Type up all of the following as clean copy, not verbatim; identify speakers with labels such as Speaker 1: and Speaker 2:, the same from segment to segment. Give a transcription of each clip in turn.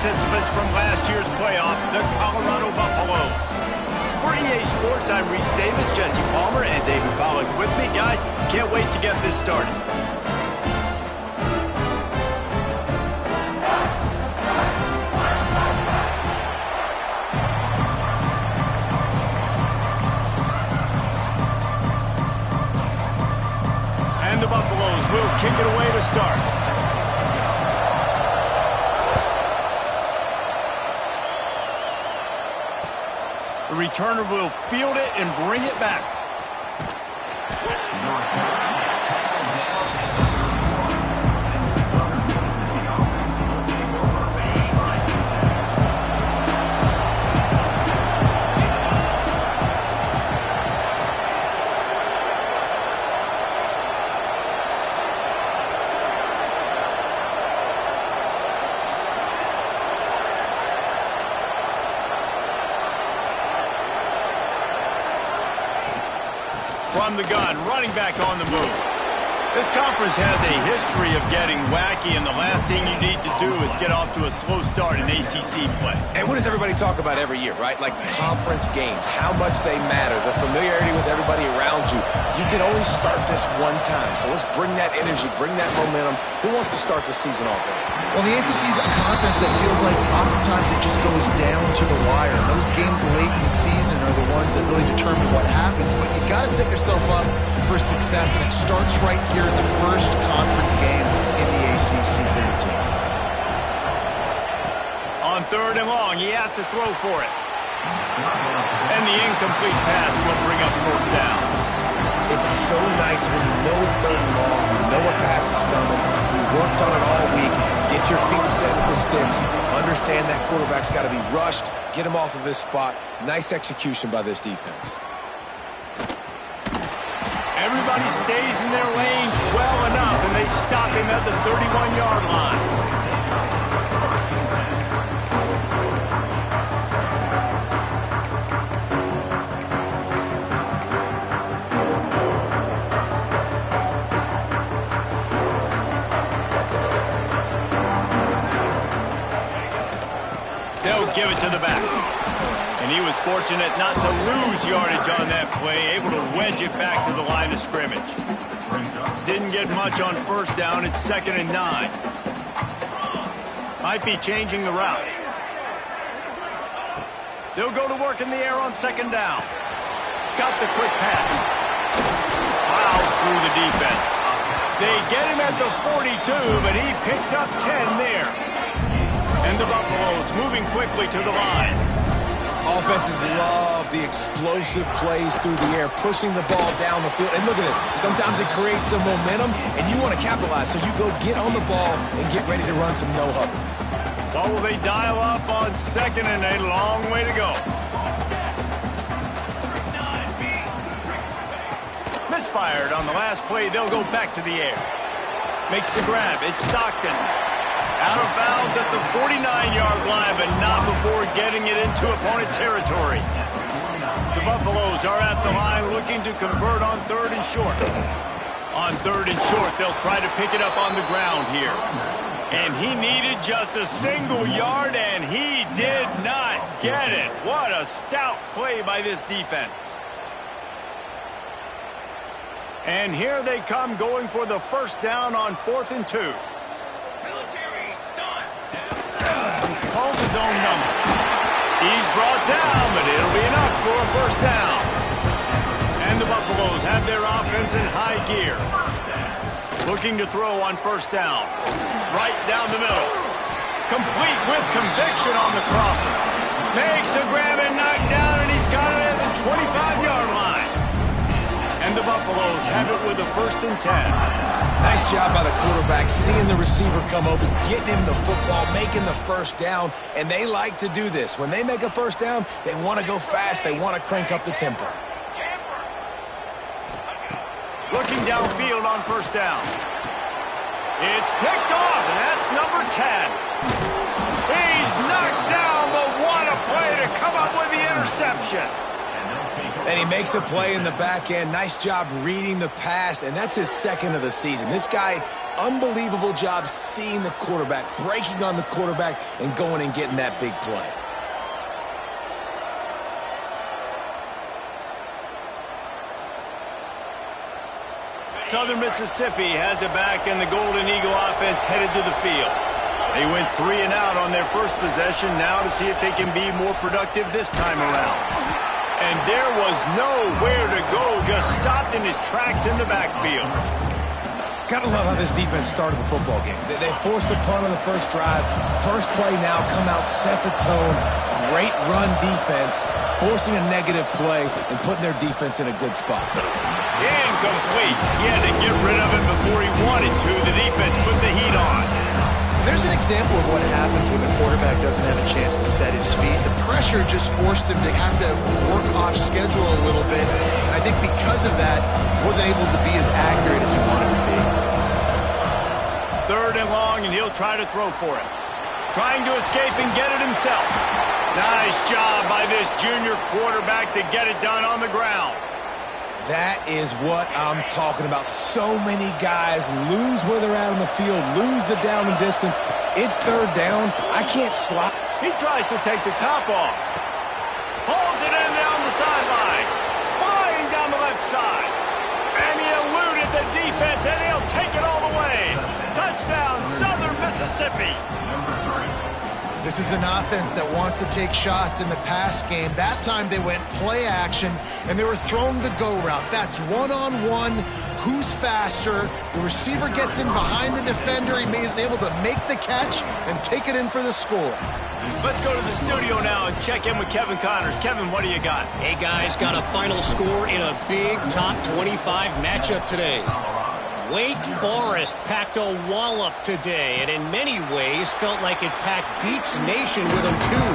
Speaker 1: participants from last year's playoff, the Colorado Buffaloes. For EA Sports, I'm Reese Davis, Jesse Palmer, and David Pollack with me. Guys, can't wait to get this started. And the Buffaloes will kick it away to start. The returner will field it and bring it back. From the gun, running back on the move. This conference has a history of getting wacky, and the last thing you need to do is get off to a slow start in ACC play.
Speaker 2: And what does everybody talk about every year, right? Like conference games, how much they matter, the familiarity with everybody around you. You can only start this one time, so let's bring that energy, bring that momentum. Who wants to start the season off with?
Speaker 3: Well, the ACC is a conference that feels like oftentimes it just goes down to the wire. Those games late in the season are the ones that really determine what happens, but you've got to set yourself up for success, and it starts right here in the first conference game in the ACC for your team.
Speaker 1: On 3rd and long, he has to throw for it. And the incomplete pass will bring up 4th down.
Speaker 2: It's so nice when you know it's 3rd and long, you know a pass is coming, you worked on it all week, get your feet set at the sticks, understand that quarterback's got to be rushed, get him off of his spot. Nice execution by this defense.
Speaker 1: Everybody stays in their lanes well enough, and they stop him at the 31-yard line. They'll give it to the back. And he was fortunate not to lose yardage on that play, able to wedge it back to the line of scrimmage. Didn't get much on 1st down. It's 2nd and 9. Might be changing the route. They'll go to work in the air on 2nd down. Got the quick pass. Plows through the defense. They get him at the 42, but he picked up 10 there. And the Buffaloes moving quickly to the line.
Speaker 2: Offenses love the explosive plays through the air, pushing the ball down the field. And look at this. Sometimes it creates some momentum, and you want to capitalize. So you go get on the ball and get ready to run some no-huddle.
Speaker 1: What will they dial up on 2nd and a long way to go? Misfired on the last play. They'll go back to the air. Makes the grab. It's Stockton. Out of bounds at the 49-yard line, but not before getting it into opponent territory. The Buffaloes are at the line looking to convert on 3rd and short. On 3rd and short, they'll try to pick it up on the ground here. And he needed just a single yard, and he did not get it. What a stout play by this defense. And here they come going for the 1st down on 4th and 2. Calls his own number. He's brought down, but it'll be enough for a 1st down. And the Buffaloes have their offense in high gear. Looking to throw on 1st down. Right down the middle. Complete with conviction on the crosser. Makes the grab and knocked down, and he's got it at the 25-yard line. And the Buffaloes have it with a 1st and 10.
Speaker 2: Nice job by the quarterback, seeing the receiver come open, getting him the football, making the 1st down, and they like to do this. When they make a 1st down, they want to go fast, they want to crank up the tempo.
Speaker 1: Looking downfield on 1st down. It's picked off, and that's number 10. He's knocked down, but what a play to come up with the interception.
Speaker 2: And he makes a play in the back end. Nice job reading the pass, and that's his 2nd of the season. This guy unbelievable job seeing the quarterback, breaking on the quarterback, and going and getting that big play.
Speaker 1: Southern Mississippi has it back, and the Golden Eagle offense headed to the field. They went 3 and out on their first possession, now to see if they can be more productive this time around. And there was nowhere to go, just stopped in his tracks in the backfield.
Speaker 2: Gotta love how this defense started the football game. They forced the punt on the first drive. First play now, come out, set the tone. Great run defense, forcing a negative play and putting their defense in a good spot.
Speaker 1: Incomplete. He had to get rid of it before he wanted to. The defense put the heat on.
Speaker 3: There's an example of what happens when the quarterback doesn't have a chance to set his feet. The pressure just forced him to have to work off schedule a little bit. And I think because of that, wasn't able to be as accurate as he wanted to be.
Speaker 1: 3rd and long, and he'll try to throw for it. Trying to escape and get it himself. Nice job by this junior quarterback to get it done on the ground.
Speaker 2: That is what I'm talking about. So many guys lose where they're at on the field, lose the down and distance. It's 3rd down. I can't slot.
Speaker 1: He tries to take the top off. Pulls it in down the sideline. Flying down the left side. And he eluded the defense, and he'll take it all the way. Touchdown, Southern Mississippi.
Speaker 3: This is an offense that wants to take shots in the pass game. That time they went play action, and they were throwing the go route. That's one-on-one. Who's faster? The receiver gets in behind the defender. He is able to make the catch and take it in for the score.
Speaker 1: Let's go to the studio now and check in with Kevin Connors. Kevin, what do you got?
Speaker 4: Hey, guys, got a final score in a big top 25 matchup today. Wake Forest packed a wallop today, and in many ways felt like it packed Deeks Nation with them too.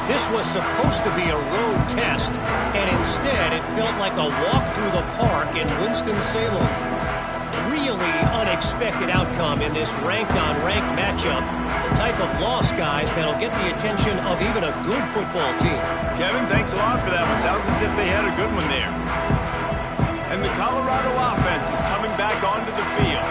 Speaker 4: This was supposed to be a road test, and instead it felt like a walk through the park in Winston-Salem. Really unexpected outcome in this ranked-on-ranked matchup. The type of loss, guys, that'll get the attention of even a good football team.
Speaker 1: Kevin, thanks a lot for that one. Sounds as if they had a good one there. And the Colorado offense is coming back onto the field.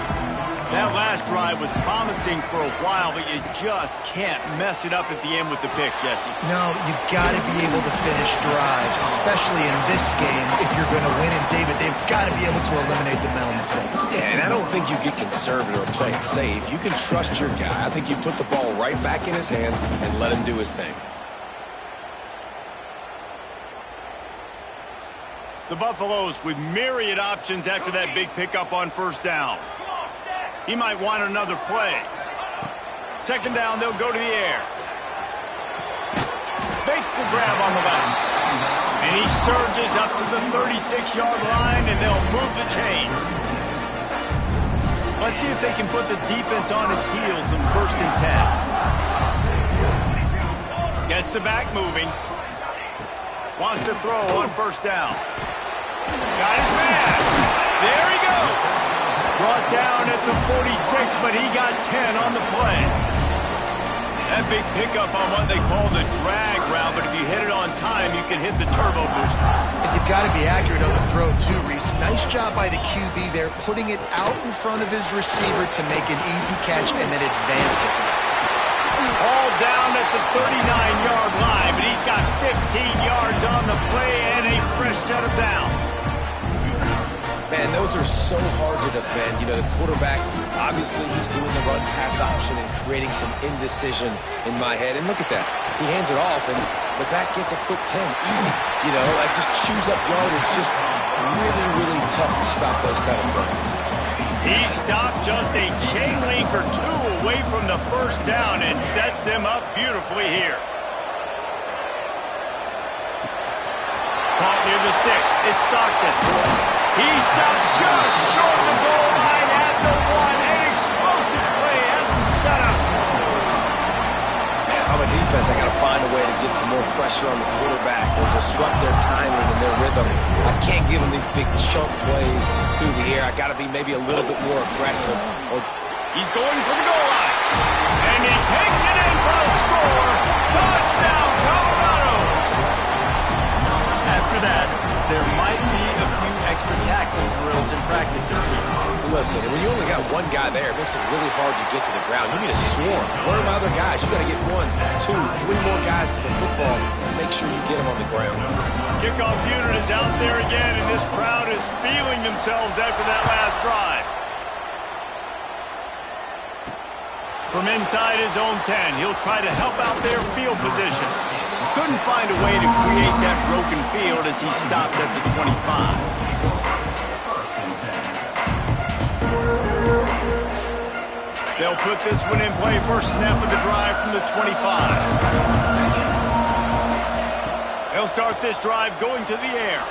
Speaker 1: That last drive was promising for a while, but you just can't mess it up at the end with the pick, Jesse.
Speaker 3: No, you got to be able to finish drives, especially in this game. If you're going to win, and David, they've got to be able to eliminate the mental mistakes.
Speaker 2: Yeah, and I don't think you get conservative or play it safe. You can trust your guy. I think you put the ball right back in his hands and let him do his thing.
Speaker 1: The Buffaloes with myriad options after that big pickup on 1st down. He might want another play. 2nd down, they'll go to the air. Makes the grab on the left. And he surges up to the 36-yard line, and they'll move the chain. Let's see if they can put the defense on its heels in 1st and 10. Gets the back moving. Wants to throw on 1st down. Got his man. There he goes. Brought down at the 46, but he got 10 on the play. That big pickup on what they call the drag route, but if you hit it on time, you can hit the turbo boosters.
Speaker 3: And you've got to be accurate on the throw, too, Reese. Nice job by the QB there, putting it out in front of his receiver to make an easy catch and then advance it.
Speaker 1: All down at the 39-yard line, but he's got 15 yards on the play and a fresh set of downs.
Speaker 2: Man, those are so hard to defend. You know, the quarterback, obviously he's doing the run-pass option and creating some indecision in my head. And look at that. He hands it off, and the back gets a quick 10. Easy. You know, like just chews up yardage. Just really, really tough to stop those kind of plays.
Speaker 1: He stopped just a chain link or two away from the 1st down and sets them up beautifully here. Caught near the sticks. It's Stockton. He stopped just short of the goal line at the 1. An explosive play has him set up.
Speaker 2: Man, if I'm a defense, I got to find a way to get some more pressure on the quarterback or disrupt their timing and their rhythm. I can't give them these big chunk plays through the air. I got to be maybe a little bit more aggressive.
Speaker 1: He's going for the goal line. And he takes it in for a score. Touchdown, Colorado. After that, there might be a few extra tackling drills in practice this week.
Speaker 2: Listen, when you only got one guy there, it makes makes it really hard to get to the ground. You need a swarm. Where are my other guys? You got to get 1, 2, 3 more guys to the football and make sure you get them on the ground.
Speaker 1: Kickoff unit is out there again, and this crowd is feeling themselves after that last drive. From inside his own 10, he'll try to help out their field position. Couldn't find a way to create that broken field as he stopped at the 25. They'll put this one in play first snap of the drive from the 25. They'll start this drive going to the air.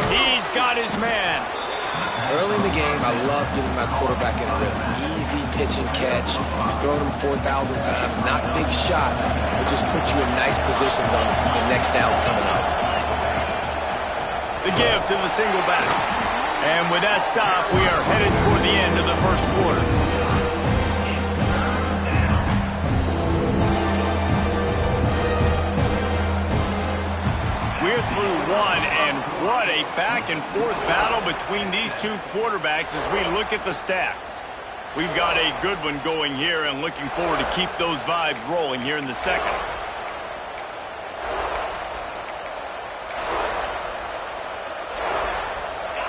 Speaker 1: He's got his man.
Speaker 2: Early in the game, I love getting my quarterback in a rhythm. Easy pitch and catch. You've thrown him 4,000 times. Not big shots, but just put you in nice positions on the next downs coming up.
Speaker 1: The give to the single back. And with that stop, we are headed toward the end of the first quarter. We're through one, and what a back-and-forth battle between these two quarterbacks as we look at the stats. We've got a good one going here, and looking forward to keep those vibes rolling here in the second.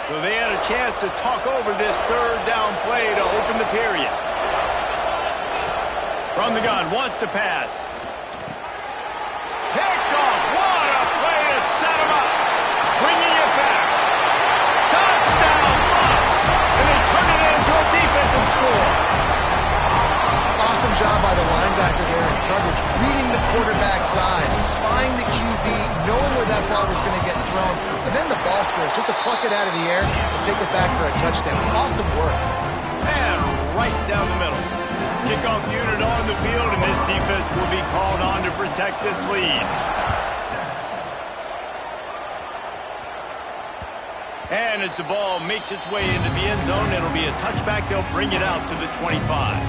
Speaker 1: So they had a chance to talk over this third down play to open the period. From the gun, wants to pass. Picked off. What a play to set him up. Bringing it back. Touchdown Bucks. And they turn it into a defensive score.
Speaker 3: Awesome job by the linebacker there in coverage, reading the quarterback's eyes, spying the QB, knowing where that ball was going to get thrown, and then the ball scores, just to pluck it out of the air and take it back for a touchdown. Awesome work.
Speaker 1: And right down the middle. Kickoff unit on the field, and this defense will be called on to protect this lead. And as the ball makes its way into the end zone, it'll be a touchback. They'll bring it out to the 25.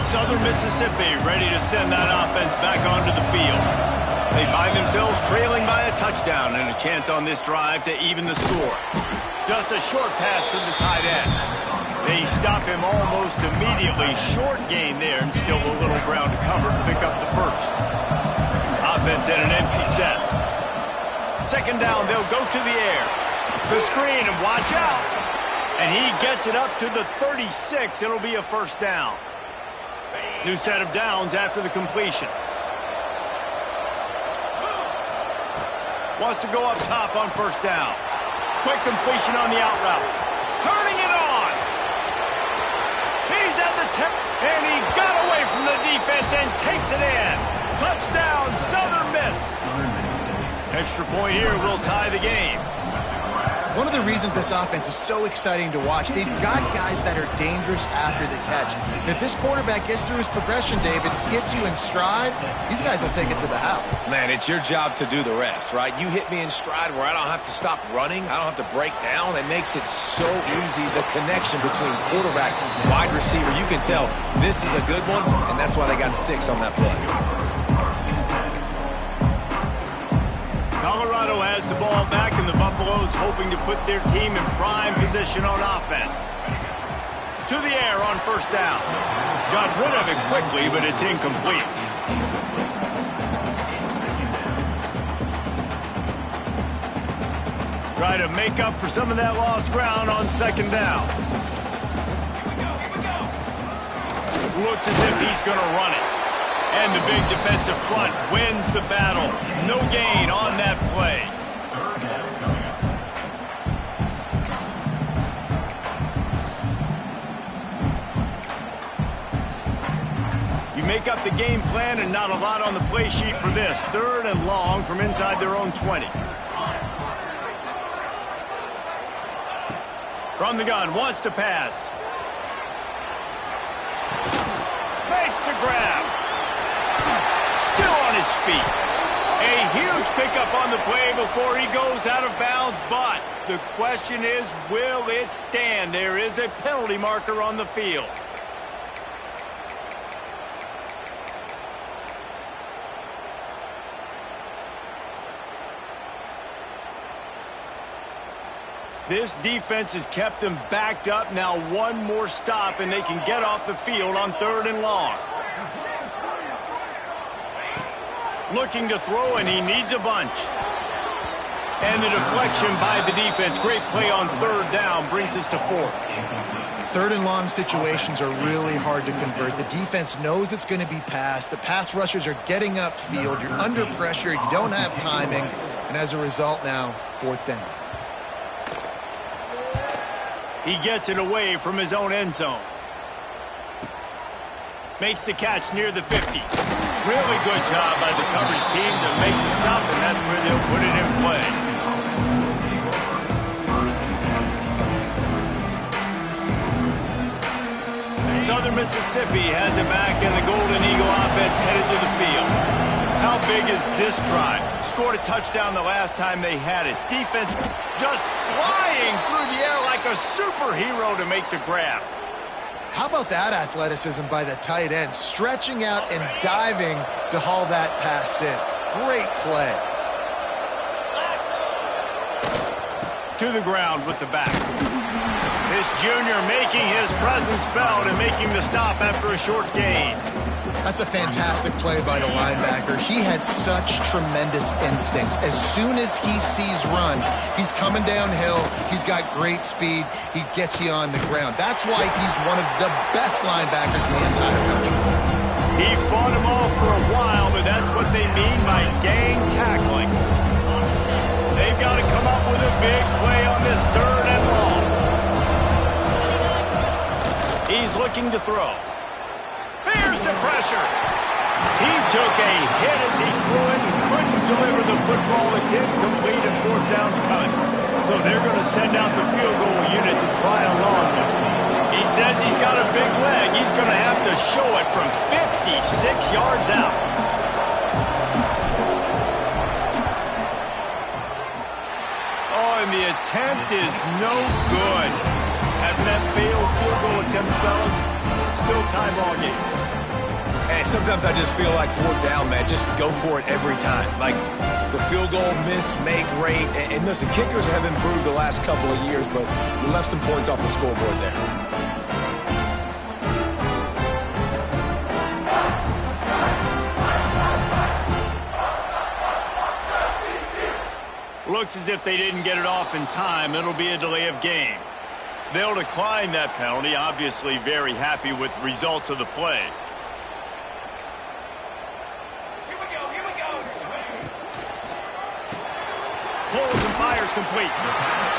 Speaker 1: Southern Mississippi ready to send that offense back onto the field. They find themselves trailing by a touchdown and a chance on this drive to even the score. Just a short pass to the tight end. They stop him almost immediately. Short gain there and still a little ground to cover to pick up the first. Offense in an empty set. Second down, they'll go to the air. The screen, and watch out. And he gets it up to the 36. It'll be a first down. New set of downs after the completion. Wants to go up top on first down. Quick completion on the out route. Turning it on. He's at the 10. And he got away from the defense and takes it in. Touchdown, Southern Miss. Extra point here will tie the game.
Speaker 3: One of the reasons this offense is so exciting to watch, they've got guys that are dangerous after the catch. And if this quarterback gets through his progression, David, hits you in stride, these guys will take it to the house.
Speaker 2: Man, it's your job to do the rest, right? You hit me in stride where I don't have to stop running. I don't have to break down. It makes it so easy, the connection between quarterback and wide receiver. You can tell this is a good one, and that's why they got 6 on that play.
Speaker 1: Colorado has the ball back, and the Buffaloes hoping to put their team in prime position on offense. To the air on first down. Got rid of it quickly, but it's incomplete. Try to make up for some of that lost ground on second down. Looks as if he's going to run it. And the big defensive front wins the battle. No gain on that play. You make up the game plan and not a lot on the play sheet for this. Third and long from inside their own 20. From the gun, wants to pass. Makes the grab. Still on his feet. A huge pickup on the play before he goes out of bounds, but the question is, will it stand? There is a penalty marker on the field. This defense has kept them backed up. Now one more stop, and they can get off the field on 3rd and long. Looking to throw, and he needs a bunch. And the deflection by the defense. Great play on 3rd down brings us to 4th.
Speaker 3: 3rd and long situations are really hard to convert. The defense knows it's going to be passed. The pass rushers are getting upfield. You're under pressure. You don't have timing. And as a result now, 4th down.
Speaker 1: He gets it away from his own end zone. Makes the catch near the 50. Really good job by the coverage team to make the stop, and that's where they'll put it in play. Southern Mississippi has it back, and the Golden Eagle offense headed to the field. How big is this drive? Scored a touchdown the last time they had it. Defense just flying through the air like a superhero to make the grab.
Speaker 3: How about that athleticism by the tight end? Stretching out and diving to haul that pass in. Great play.
Speaker 1: To the ground with the back. This junior making his presence felt and making the stop after a short gain.
Speaker 3: That's a fantastic play by the linebacker. He has such tremendous instincts. As soon as he sees run, he's coming downhill. He's got great speed. He gets you on the ground. That's why he's one of the best linebackers in the entire country.
Speaker 1: He fought them all for a while, but that's what they mean by gang tackling. They've got to come up with a big play on this 3rd and long. He's looking to throw. There's the pressure. He took a hit as he threw it and couldn't deliver the football. It's incomplete and 4th down's coming. So they're going to send out the field goal unit to try a long one. He says he's got a big leg. He's going to have to show it from 56 yards out. Oh, and the attempt is no good. After that failed field goal attempt, fellas, still tie ball game.
Speaker 2: Hey, sometimes I just feel like 4th down, man. Just go for it every time. Like the field goal miss, make rate. And listen, kickers have improved the last couple of years, but you left some points off the scoreboard there.
Speaker 1: Looks as if they didn't get it off in time. It'll be a delay of game. They'll decline that penalty, obviously very happy with results of the play. Pulls and fires complete.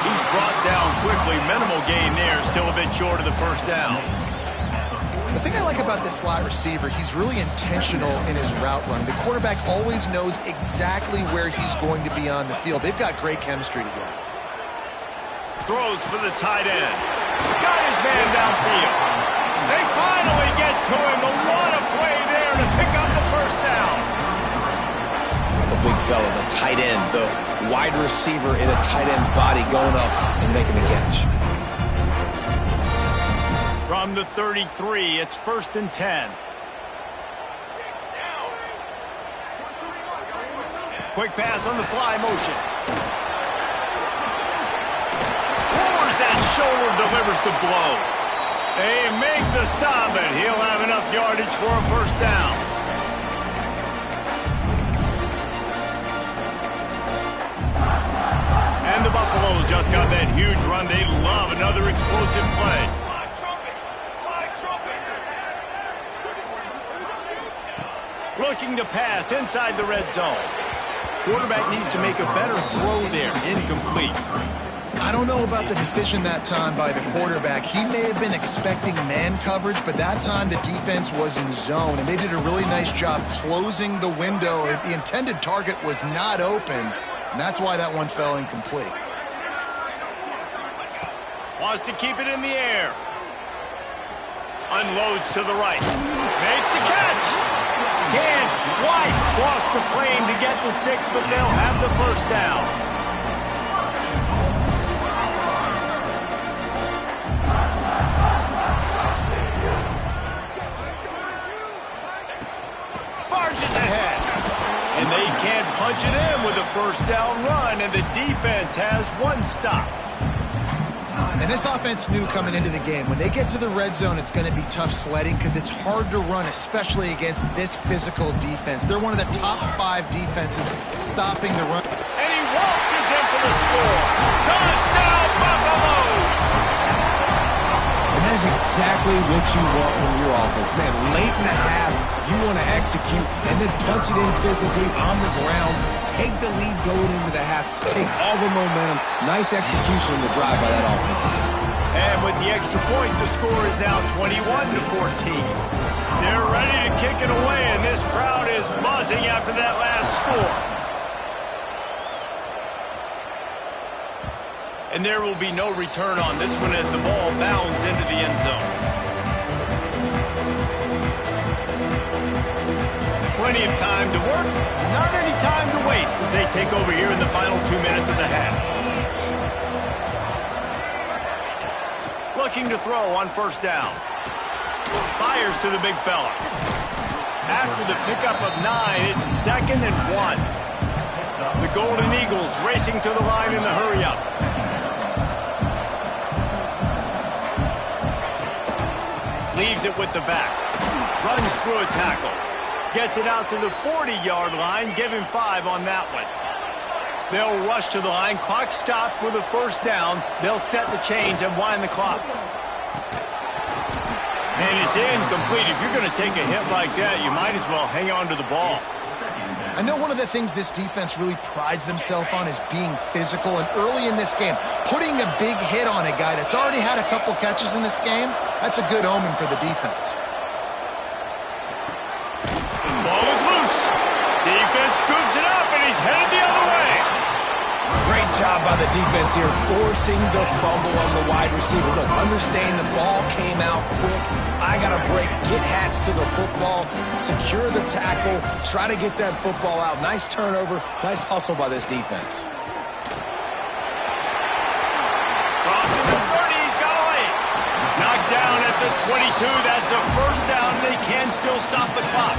Speaker 1: He's brought down quickly. Minimal gain there, still a bit short of the 1st down.
Speaker 3: The thing I like about this slot receiver, he's really intentional in his route run. The quarterback always knows exactly where he's going to be on the field. They've got great chemistry together.
Speaker 1: Throws for the tight end. Got his man downfield. They finally get to him, but what a play there to pick up the 1st down.
Speaker 2: The big fella, the tight end, the wide receiver in a tight end's body going up and making the catch.
Speaker 1: From the 33, it's 1st and 10. Quick pass on the fly motion. Lowers that shoulder, delivers the blow. They make the stop, and he'll have enough yardage for a 1st down. And the Buffaloes just got that huge run. They love another explosive play. Looking to pass inside the red zone. Quarterback needs to make a better throw there. Incomplete.
Speaker 3: I don't know about the decision that time by the quarterback. He may have been expecting man coverage, but that time the defense was in zone, and they did a really nice job closing the window. The intended target was not open, and that's why that one fell incomplete.
Speaker 1: Wants to keep it in the air. Unloads to the right. Makes the catch. Can't quite cross the plane to get the 6, but they'll have the 1st down. Barges ahead. And they can't punch it in with a 1st down run, and the defense has one stop.
Speaker 3: And this offense knew coming into the game, when they get to the red zone, it's going to be tough sledding because it's hard to run, especially against this physical defense. They're one of the top 5 defenses stopping the run.
Speaker 1: And he waltzes in for the score. Touchdown, Buffaloes!
Speaker 2: And that is exactly what you want from your offense. Man, late in the half, you want to execute and then punch it in physically on the ground. Take the lead going into the half. Take all the momentum. Nice execution on the drive by that offense.
Speaker 1: And with the extra point, the score is now 21-14. They're ready to kick it away, and this crowd is buzzing after that last score. And there will be no return on this one as the ball bounds into the end zone. Plenty of time to work, not any time to waste as they take over here in the final 2 minutes of the half. Looking to throw on first down. Fires to the big fella. After the pickup of 9, it's 2nd and 1. The Golden Eagles racing to the line in the hurry-up. Leaves it with the back. Runs through a tackle. Gets it out to the 40-yard line. Give him 5 on that one. They'll rush to the line. Clock stopped for the first down. They'll set the chains and wind the clock. And it's incomplete. If you're going to take a hit like that, you might as well hang on to the ball.
Speaker 3: I know one of the things this defense really prides themselves on is being physical, and early in this game, putting a big hit on a guy that's already had a couple catches in this game, that's a good omen for the defense.
Speaker 1: Ball is loose. Defense scoops it up, and he's headed the other way.
Speaker 2: Great job by the defense here, forcing the fumble on the wide receiver. Look, understand the ball came out quick. I got to break, get hats to the football, secure the tackle, try to get that football out. Nice turnover, nice hustle by this defense.
Speaker 1: Crossing the 30, he's got a lane. Knocked down at the 22, that's a first down. They can still stop the clock.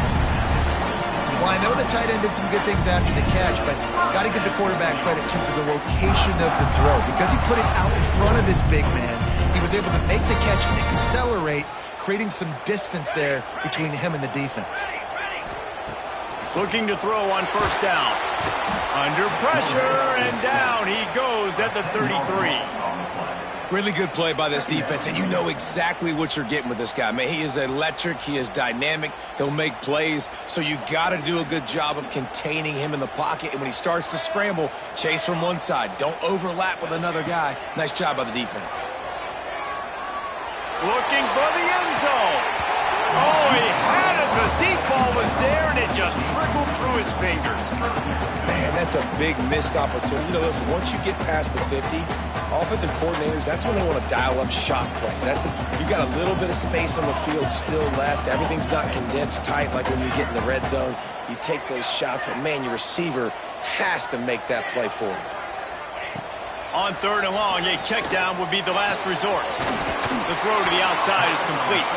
Speaker 3: Well, I know the tight end did some good things after the catch, but got to give the quarterback credit, too, for the location of the throw. Because he put it out in front of his big man, he was able to make the catch and accelerate, creating some distance there between him and the defense.
Speaker 1: Looking to throw on first down. Under pressure, and down he goes at the 33.
Speaker 2: Really good play by this defense, and you know exactly what you're getting with this guy. Man, he is electric. He is dynamic. He'll make plays, so you got to do a good job of containing him in the pocket. And when he starts to scramble, chase from one side. Don't overlap with another guy. Nice job by the defense.
Speaker 1: Looking for the end zone. Oh, he had it. The deep ball was there, and it just trickled through his fingers.
Speaker 2: Man, that's a big missed opportunity. You know, listen, once you get past the 50, offensive coordinators, that's when they want to dial up shot plays. You got a little bit of space on the field still left. Everything's not condensed tight like when you get in the red zone. You take those shots, but man, your receiver has to make that play for you.
Speaker 1: On 3rd and long, a check down would be the last resort. The throw to the outside is complete.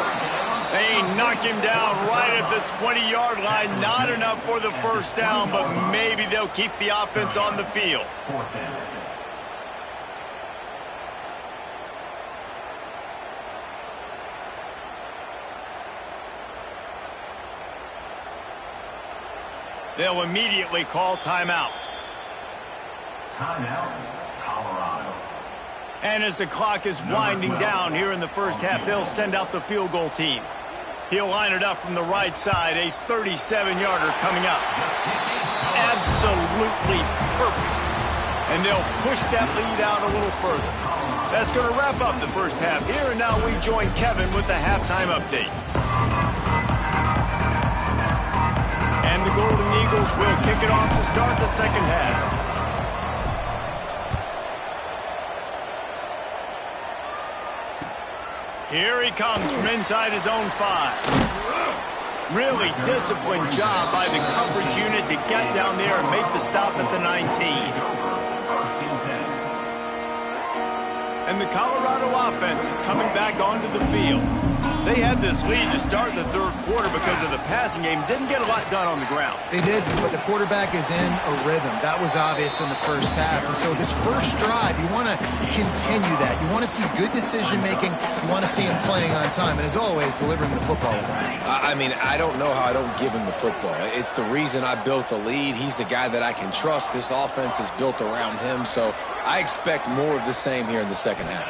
Speaker 1: They knock him down right at the 20-yard line. Not enough for the first down, but maybe they'll keep the offense on the field. They'll immediately call timeout.
Speaker 5: Timeout, Colorado.
Speaker 1: And as the clock is winding down here in the first half, they'll send out the field goal team. He'll line it up from the right side, a 37-yarder coming up. Absolutely perfect. And they'll push that lead out a little further. That's going to wrap up the first half here, and now we join Kevin with the halftime update. And the Golden Eagles will kick it off to start the second half. Here he comes from inside his own 5. Really disciplined job by the coverage unit to get down there and make the stop at the 19. And the Colorado offense is coming back onto the field. They had this lead to start the third quarter because of the passing game. Didn't get a lot done on the ground.
Speaker 3: They did, but the quarterback is in a rhythm. That was obvious in the first half. And so this first drive, you want to continue that. You want to see good decision-making. You want to see him playing on time. And as always, delivering the football with that.
Speaker 2: I mean, I don't know how I don't give him the football. It's the reason I built the lead. He's the guy that I can trust. This offense is built around him. So I expect more of the same here in the second half.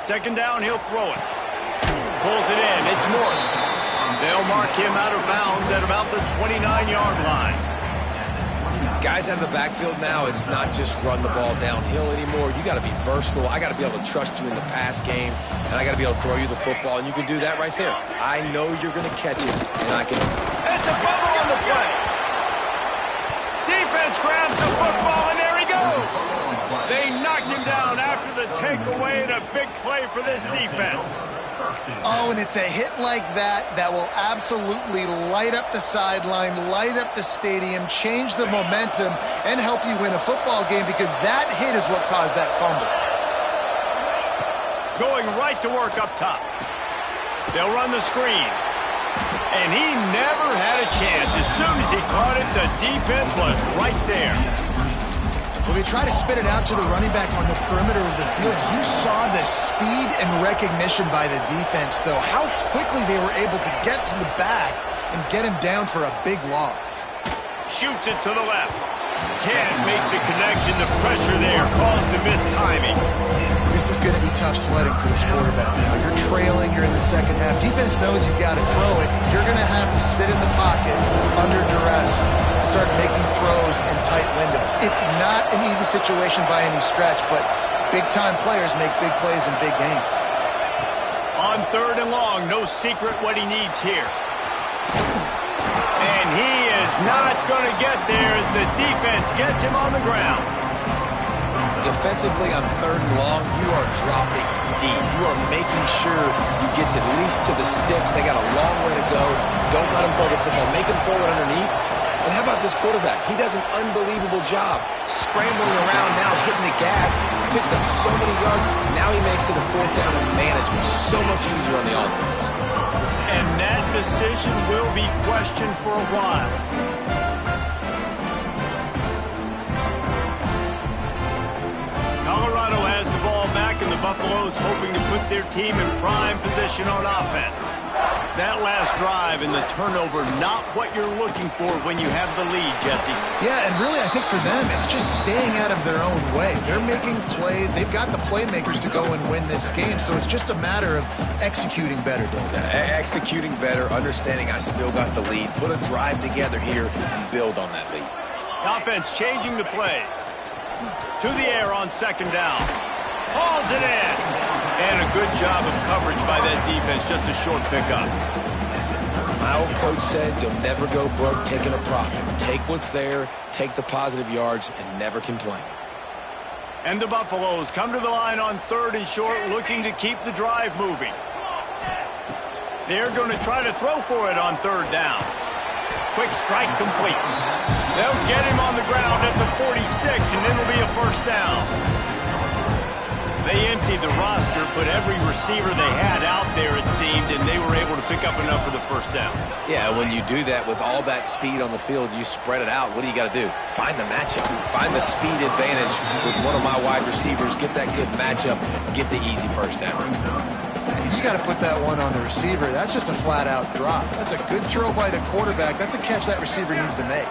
Speaker 1: Second down, he'll throw it. Pulls it in. It's Morse. They'll mark him out of bounds at about the 29-yard line.
Speaker 2: Guys out of the backfield now, it's not just run the ball downhill anymore. You got to be versatile. I got to be able to trust you in the pass game, and I got to be able to throw you the football, and you can do that right there. I know you're going to catch it, and I can.
Speaker 1: It's a fumble on the play. Defense grabs the football, and there he goes. They knocked him down after the takeaway, and a big play for this defense.
Speaker 3: Oh, and it's a hit like that that will absolutely light up the sideline, light up the stadium, change the momentum, and help you win a football game because that hit is what caused that fumble.
Speaker 1: Going right to work up top. They'll run the screen. And he never had a chance. As soon as he caught it, the defense was right there.
Speaker 3: Well, they try to spit it out to the running back on the perimeter of the field. You saw the speed and recognition by the defense, though. How quickly they were able to get to the back and get him down for a big loss.
Speaker 1: Shoots it to the left. Can't make the connection. The pressure there caused the missed timing.
Speaker 3: This is going to be tough sledding for this quarterback now. You're trailing. You're in the second half. Defense knows you've got to throw it. You're going to have to sit in the pocket under duress and start making throws in tight windows. It's not an easy situation by any stretch, but big-time players make big plays in big games.
Speaker 1: On third and long, no secret what he needs here. And he is not going to get there as the defense gets him on the ground.
Speaker 2: Defensively on third and long, you are dropping deep. You are making sure you get at least to the sticks. They got a long way to go. Don't let them throw the football. Make them throw it underneath. And how about this quarterback? He does an unbelievable job scrambling around now, hitting the gas, picks up so many yards. Now he makes it a fourth down and management so much easier on the offense.
Speaker 1: And that decision will be questioned for a while. Colorado has the ball back, and the Buffaloes hoping to put their team in prime position on offense. That last drive and the turnover, not what you're looking for when you have the lead, Jesse.
Speaker 3: Yeah, and really I think for them, it's just staying out of their own way. They're making plays. They've got the playmakers to go and win this game, so it's just a matter of executing better, Dave.
Speaker 2: Executing better, understanding I still got the lead. Put a drive together here and build on that lead.
Speaker 1: Offense changing the play. To the air on second down. Hauls it in. And a good job of coverage by that defense. Just a short pickup.
Speaker 2: My old coach said you'll never go broke taking a profit. Take what's there, take the positive yards, and never complain.
Speaker 1: And the Buffaloes come to the line on third and short, looking to keep the drive moving. They're going to try to throw for it on third down. Quick strike complete. They'll get him on the ground at the 46, and it'll be a first down. They emptied the roster, put every receiver they had out there, it seemed, and they were able to pick up enough for the first down.
Speaker 2: Yeah, when you do that with all that speed on the field, you spread it out. What do you got to do? Find the matchup. Find the speed advantage with one of my wide receivers. Get that good matchup. Get the easy first down.
Speaker 3: You got to put that one on the receiver. That's just a flat-out drop. That's a good throw by the quarterback. That's a catch that receiver needs to make.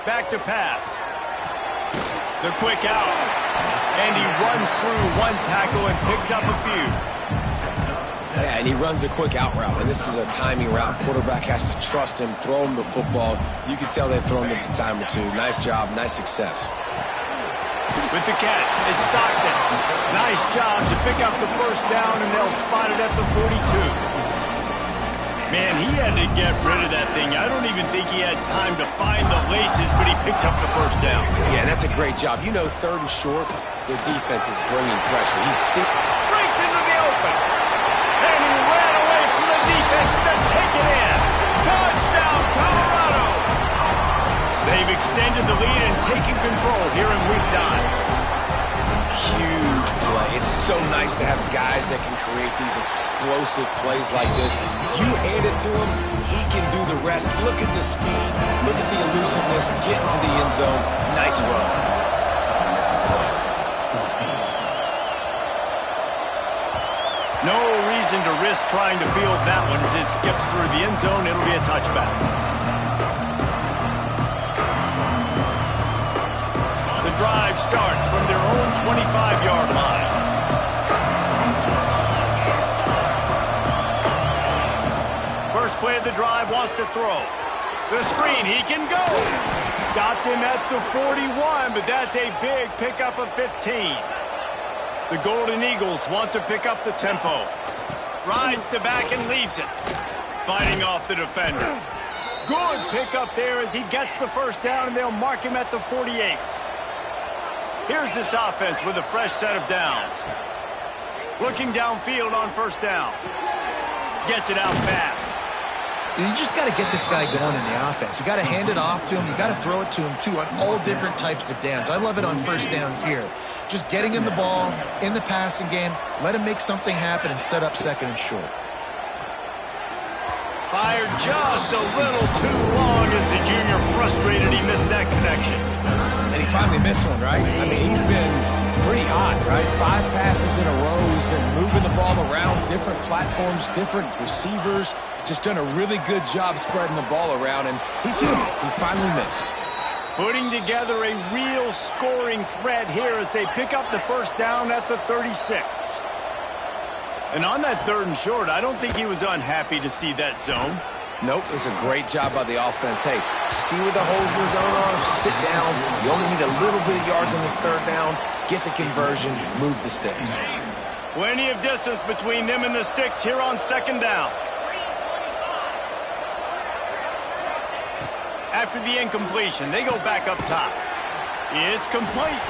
Speaker 1: Back to pass. The quick out. And he runs through one tackle and picks up a few.
Speaker 2: Yeah, and he runs a quick out route, and this is a timing route. Quarterback has to trust him, throw him the football. You can tell they've thrown this a time or two. Nice job, nice success.
Speaker 1: With the catch, it's Stockton. Nice job to pick up the first down, and they'll spot it at the 42. Man, he had to get rid of that thing. I don't even think he had time to find the laces, but he picks up the first down.
Speaker 2: Yeah, that's a great job. You know, third and short, the defense is bringing pressure.
Speaker 1: Breaks into the open. And he ran away from the defense to take it in. Touchdown, Colorado. They've extended the lead and taken control here in week 9.
Speaker 2: Huge play. It's so nice to have guys that can create these explosive plays like this. You hand it to him, he can do the rest. Look at the speed, look at the elusiveness, get into the end zone. Nice run.
Speaker 1: No reason to risk trying to field that one as it skips through the end zone. It'll be a touchback. The drive starts from their own 25-yard line. First play of the drive, wants to throw. The screen, he can go. Stopped him at the 41, but that's a big pickup of 15. The Golden Eagles want to pick up the tempo. Rides the back and leaves it. Fighting off the defender. Good pickup there as he gets the first down, and they'll mark him at the 48. Here's this offense with a fresh set of downs. Looking downfield on first down. Gets it out fast.
Speaker 3: You just got to get this guy going in the offense. You got to hand it off to him. You got to throw it to him, too, on all different types of downs. I love it on first down here. Just getting him the ball in the passing game, let him make something happen and set up second and short.
Speaker 1: Fired just a little too long as the junior frustrated he missed that connection.
Speaker 2: And he finally missed one, right? I mean, he's been pretty hot, right? 5 passes in a row. He's been moving the ball around different platforms, different receivers. Just done a really good job spreading the ball around, and he's human. He finally missed.
Speaker 1: Putting together a real scoring threat here as they pick up the first down at the 36. And on that 3rd and short, I don't think he was unhappy to see that zone.
Speaker 2: Nope, it's a great job by the offense. Hey, see where the holes in the zone are? Sit down. You only need a little bit of yards on this 3rd down. Get the conversion, move the sticks.
Speaker 1: Plenty of distance between them and the sticks here on 2nd down. After the incompletion, they go back up top. It's complete.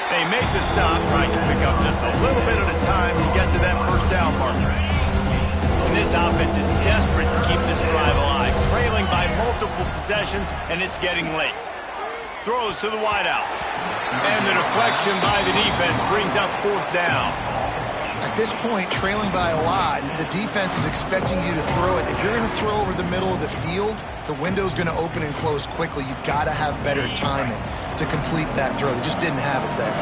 Speaker 1: They make the stop, trying to pick up just a little bit at a time to get to that first down marker. And this offense is desperate to keep this drive alive, trailing by multiple possessions, and it's getting late. Throws to the wideout. And the deflection by the defense brings up 4th down.
Speaker 3: At this point, trailing by a lot, the defense is expecting you to throw it. If you're going to throw over the middle of the field, the window's going to open and close quickly. You've got to have better timing to complete that throw. They just didn't have it there.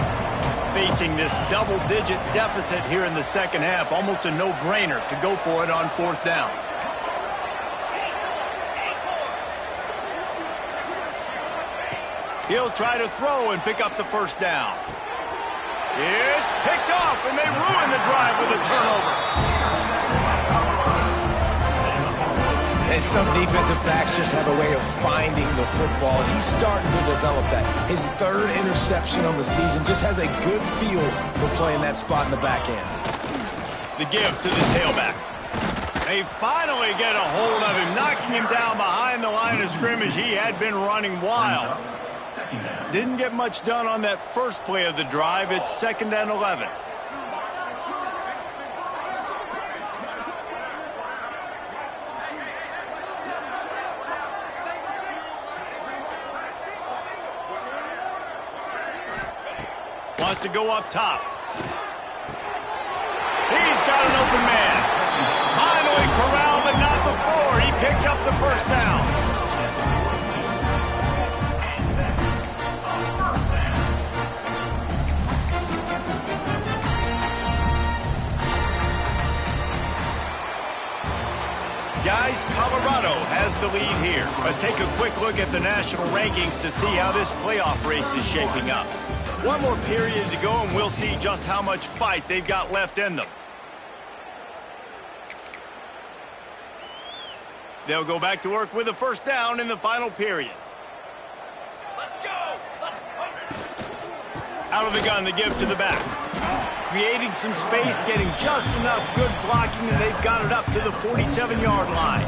Speaker 1: Facing this double-digit deficit here in the 2nd half, almost a no-brainer to go for it on 4th down. He'll try to throw and pick up the first down. It's picked off, and they ruin the drive with a turnover.
Speaker 2: And some defensive backs just have a way of finding the football. He's starting to develop that. His 3rd interception on the season, just has a good feel for playing that spot in the back end.
Speaker 1: The give to the tailback. They finally get a hold of him, knocking him down behind the line of scrimmage. He had been running wild. Didn't get much done on that first play of the drive. It's 2nd and 11. Wants to go up top. He's got an open man. Finally corralled, but not before. He picked up the first down. Guys, Colorado has the lead here. Let's take a quick look at the national rankings to see how this playoff race is shaping up. One more period to go, and we'll see just how much fight they've got left in them. They'll go back to work with a first down in the final period. Let's go! Out of the gun, the give to the back. Creating some space, getting just enough good blocking, and they've got it up to the 47-yard line.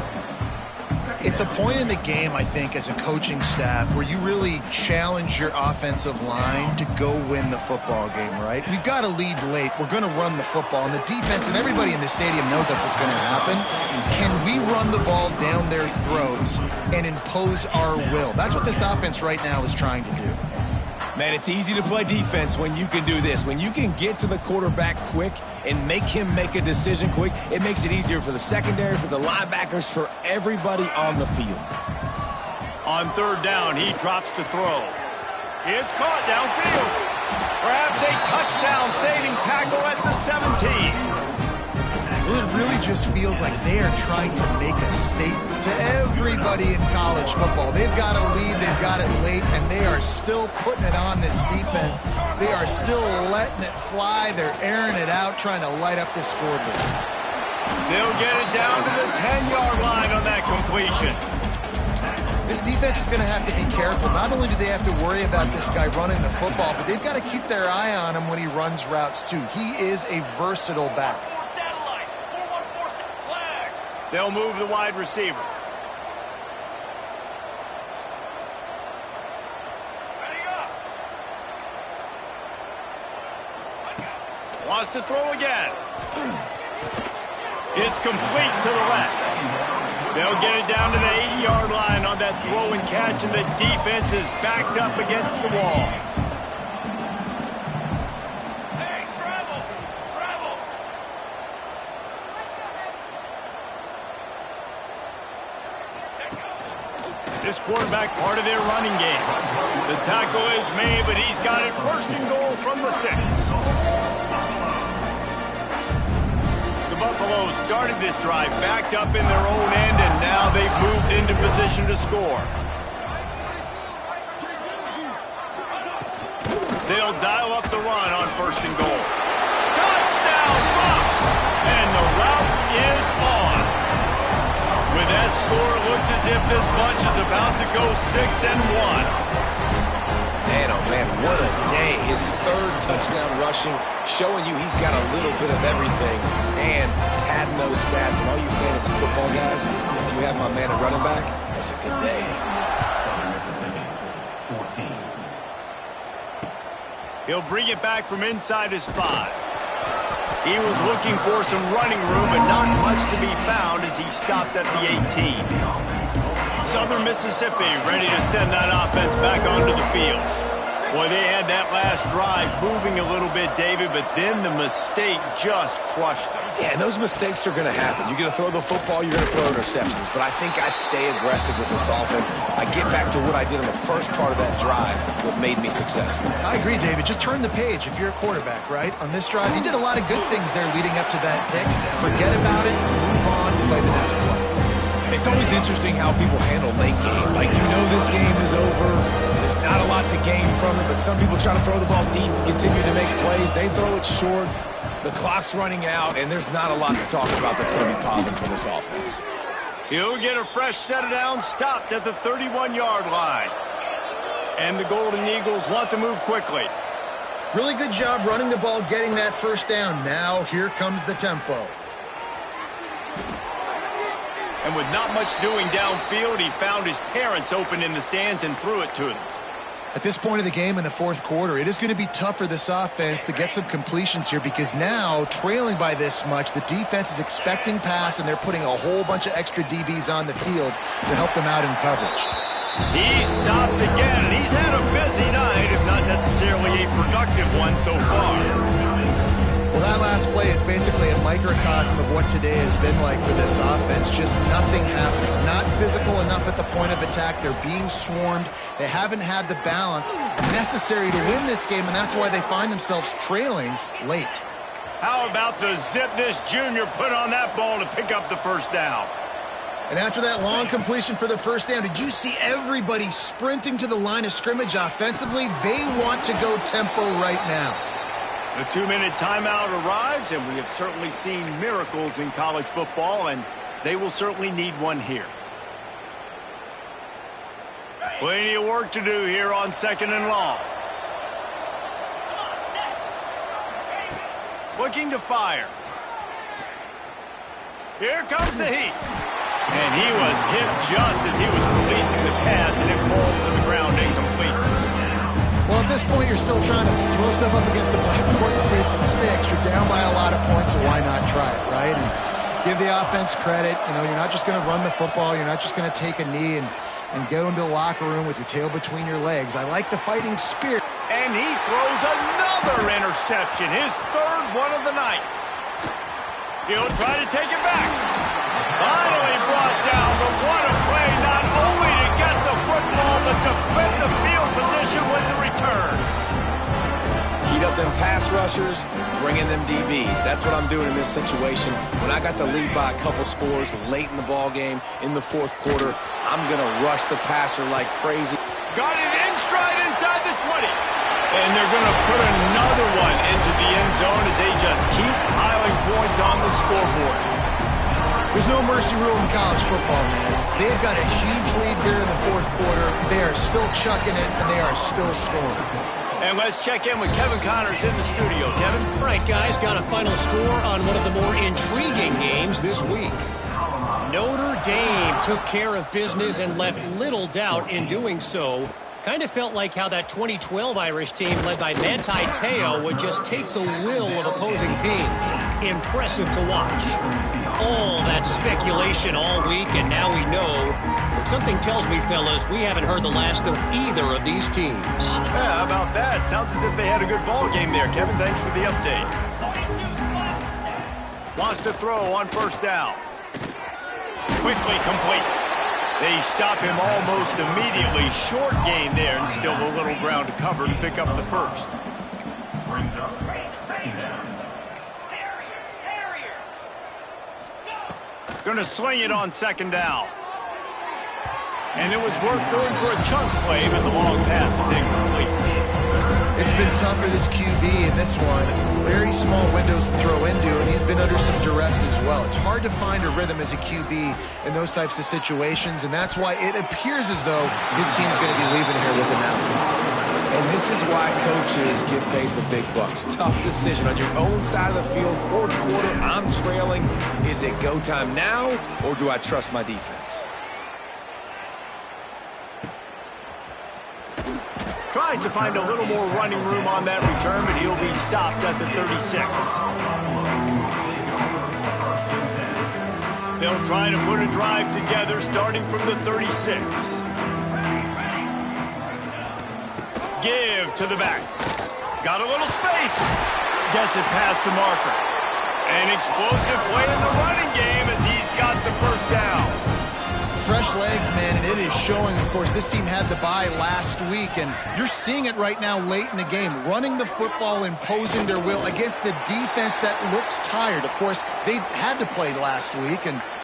Speaker 3: It's a point in the game, I think, as a coaching staff where you really challenge your offensive line to go win the football game, right? We've got to lead late. We're going to run the football. And the defense and everybody in the stadium knows that's what's going to happen. Can we run the ball down their throats and impose our will? That's what this offense right now is trying to do.
Speaker 2: Man, it's easy to play defense when you can do this. When you can get to the quarterback quick and make him make a decision quick, it makes it easier for the secondary, for the linebackers, for everybody on the field.
Speaker 1: On third down, he drops to throw. It's caught downfield. Perhaps a touchdown-saving tackle at the 17.
Speaker 3: Well, it really just feels like they are trying to make a statement to everybody in college football. They've got a lead, they've got it late, and they are still putting it on this defense. They are still letting it fly. They're airing it out, trying to light up this scoreboard.
Speaker 1: They'll get it down to the 10-yard line on that completion.
Speaker 3: This defense is going to have to be careful. Not only do they have to worry about this guy running the football, but they've got to keep their eye on him when he runs routes, too. He is a versatile back.
Speaker 1: They'll move the wide receiver. Wants to throw again. It's complete to the left. They'll get it down to the 8-yard line on that throw and catch, and the defense is backed up against the wall. This quarterback part of their running game. The tackle is made, but he's got it first and goal from the 6. The Buffaloes started this drive backed up in their own end, and now they've moved into position to score. They'll dial up the run on first and goal. Touchdown, Bucs! And the route is on. With that score, it looks as if this bunch is about to go 6-1.
Speaker 2: Man, oh man, what a day. His third touchdown rushing, showing you he's got a little bit of everything. And padding those stats, and all you fantasy football guys, if you have my man at running back, that's a good day.
Speaker 5: Southern Mississippi, 14.
Speaker 1: He'll bring it back from inside his 5. He was looking for some running room, but not much to be found as he stopped at the 18. Southern Mississippi ready to send that offense back onto the field. Boy, they had that last drive moving a little bit, David, but then the mistake just crushed them.
Speaker 2: Yeah, and those mistakes are going to happen. You're going to throw the football, you're going to throw interceptions. But I think I stay aggressive with this offense. I get back to what I did in the first part of that drive, what made me successful.
Speaker 3: I agree, David. Just turn the page if you're a quarterback, right? On this drive, you did a lot of good things there leading up to that pick. Forget about it, move on, play the next play.
Speaker 2: It's always interesting how people handle late game. Like, you know this game is over. There's not a lot to gain from it, but some people try to throw the ball deep and continue to make plays. They throw it short. The clock's running out, and there's not a lot to talk about that's going to be positive for this offense.
Speaker 1: He'll get a fresh set of downs stopped at the 31-yard line. And the Golden Eagles want to move quickly.
Speaker 3: Really good job running the ball, getting that first down. Now here comes the tempo.
Speaker 1: And with not much doing downfield, he found his parents open in the stands and threw it to them.
Speaker 3: At this point of the game in the fourth quarter, it is going to be tough for this offense to get some completions here because now, trailing by this much, the defense is expecting pass, and they're putting a whole bunch of extra DBs on the field to help them out in coverage.
Speaker 1: He stopped again, and he's had a busy night, if not necessarily a productive one so far.
Speaker 3: Well, that last play is basically a microcosm of what today has been like for this offense. Just nothing happening. Not physical enough at the point of attack. They're being swarmed. They haven't had the balance necessary to win this game, and that's why they find themselves trailing late.
Speaker 1: How about the zip this junior put on that ball to pick up the first down?
Speaker 3: And after that long completion for the first down, did you see everybody sprinting to the line of scrimmage offensively? They want to go tempo right now.
Speaker 1: The 2-minute timeout arrives, and we have certainly seen miracles in college football, and they will certainly need one here. Plenty of work to do here on 2nd and long. Looking to fire. Here comes the heat. And he was hit just
Speaker 3: yourself up against the blackboard and see if it sticks. You're down by a lot of points, so why not try it, right? And give the offense credit. You know, you're not just going to run the football. You're not just going to take a knee and go into the locker room with your tail between your legs. I like the fighting spirit.
Speaker 1: And he throws another interception, his third one of the night. He'll try to take it back. Finally brought down, but what a play, not only to get the football, but to fit the field position with the return.
Speaker 2: Heat up them pass rushers, bring in them DBs. That's what I'm doing in this situation. When I got the lead by a couple scores late in the ball game, in the fourth quarter, I'm going to rush the passer like crazy.
Speaker 1: Got it in stride inside the 20. And they're going to put another one into the end zone as they just keep piling points on the scoreboard.
Speaker 3: There's no mercy rule in college football, man. They've got a huge lead here in the fourth quarter. They are still chucking it, and they are still scoring.
Speaker 1: And let's check in with Kevin Connors in the studio. Kevin?
Speaker 4: All right, guys, got a final score on one of the more intriguing games this week. Notre Dame took care of business and left little doubt in doing so. Kind of felt like how that 2012 Irish team led by Ncaa would just take the will of opposing teams. Impressive to watch. All that speculation all week, and now we know. But something tells me, fellas, we haven't heard the last of either of these teams.
Speaker 1: Yeah, how about that? Sounds as if they had a good ball game there. Kevin, thanks for the update. Wants to throw on first down. Quickly complete. They stop him almost immediately. Short gain there, and still a little ground to cover to pick up the first. Going to sling it on second down. And it was worth going for a chunk play, but the long pass is incomplete.
Speaker 3: It's been tough for this QB in this one. Very small windows to throw into, and he's been under some duress as well. It's hard to find a rhythm as a QB in those types of situations, and that's why it appears as though his team's going to be leaving here with him now.
Speaker 2: And this is why coaches get paid the big bucks. Tough decision on your own side of the field. Fourth quarter, I'm trailing. Is it go time now, or do I trust my defense?
Speaker 1: Tries to find a little more running room on that return, but he'll be stopped at the 36. They'll try to put a drive together starting from the 36. Give to the back. Got a little space. Gets it past the marker. An explosive play in the running game as he's got the first down.
Speaker 3: Fresh legs, man, and it is showing. Of course, this team had the bye last week, and you're seeing it right now late in the game. Running the football, imposing their will against the defense that looks tired. Of course, they had to play last week, and